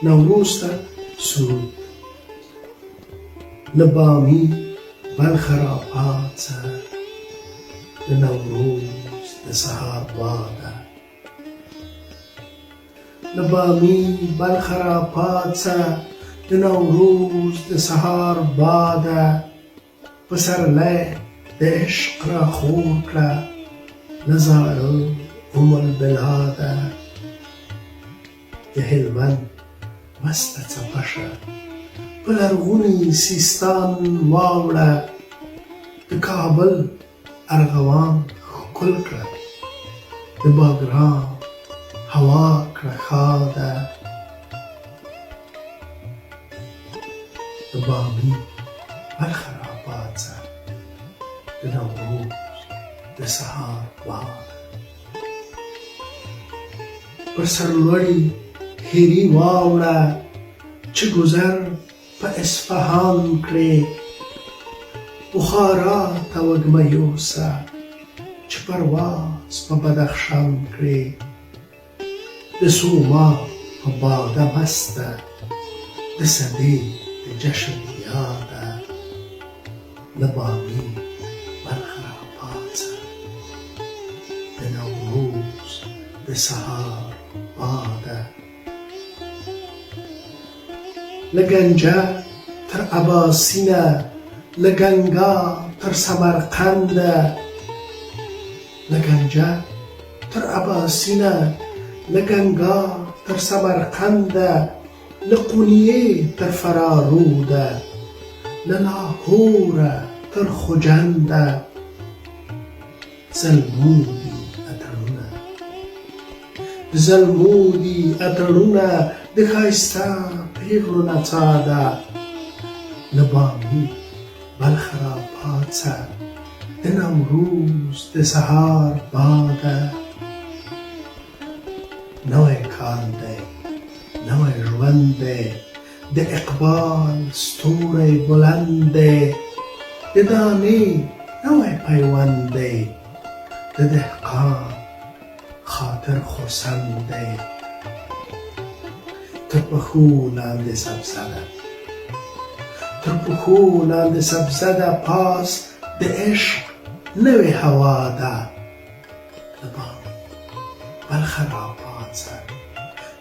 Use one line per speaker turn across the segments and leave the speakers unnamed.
نوروز ته سرود له بامي بلخ راپاڅه د نوروز د سهار باده له بامي بلخ راپاڅه د نوروز د سهار باده پسرلی د عشق راخور کړه له زاړه ام البلاده د هلمند مسته څپه شه په لرغوني سیستان واوړه د کابل ارغوان ښکل کړه د باګرام هوا کړه ښاده د بامي بلخ راپاڅه د نوروز د سهار باده پر سرلوړي هیري واوړه چې ګذر په اصفهان کړې بخارا ته وږمه یوسه چې پرواز په بدخشان کړې د سوما په باده مسته د سدې د جشن یاده له بامي بلخ راپاڅه د نوروز د سهار باده له ګنجه تر اباسینه له ګنګا تر سمرقنده له ګنجه تر اباسینه له ګنګا تر سمرقنده له قونیې تر فراروده له لاهوره تر خوجنده زلمودي اتڼونه زلمودي اتڼونه د ښایسته پیغلو نڅا ده له بامي بلخ راپاڅه د نوروز د سهار باده نوی کال دی نوی ژوند دی د اقبال ستوری بلند دی د دانې نوی پیوند دی د دهقان خاطر خرسند دی تر پښو لاندې سبزه ده تر پښو لاندې سبزه ده پاس د عشق نوې هوا ده د بامي بلخ راپاڅه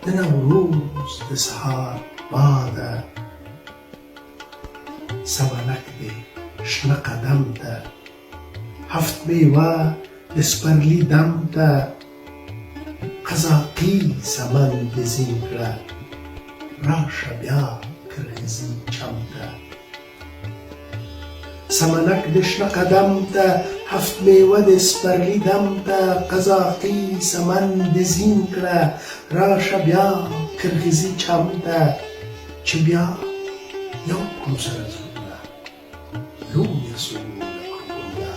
د نوروز د سهار باده سمنک دی شنه قدم ده هفت میوه د سپرلي دم ده قزاقي سمن د زین کړه راشه بیا کرغزي چم ته سمنک د شنه قدم ته هفت میوه د سپرلي دم ته قزاقي سمن د زین کړه راشه بیا کرغزي چم ته چې بیا یو کړو سره زړونه لویه سوله کړو بنیاده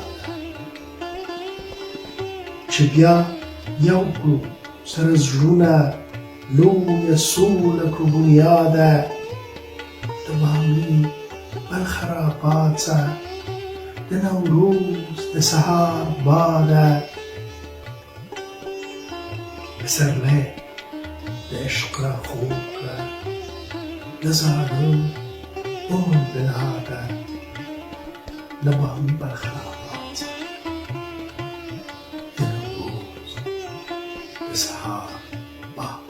چې بیا یو کړو سره زړونه لویه سوله کړو بنیاده د بامي بلخ راپاڅه د نوروز د سهار باده پسرلی د عشق راخور کړه له زاړه ام البلاده له بامي بلخ راپاڅه د نوروز د سهار باده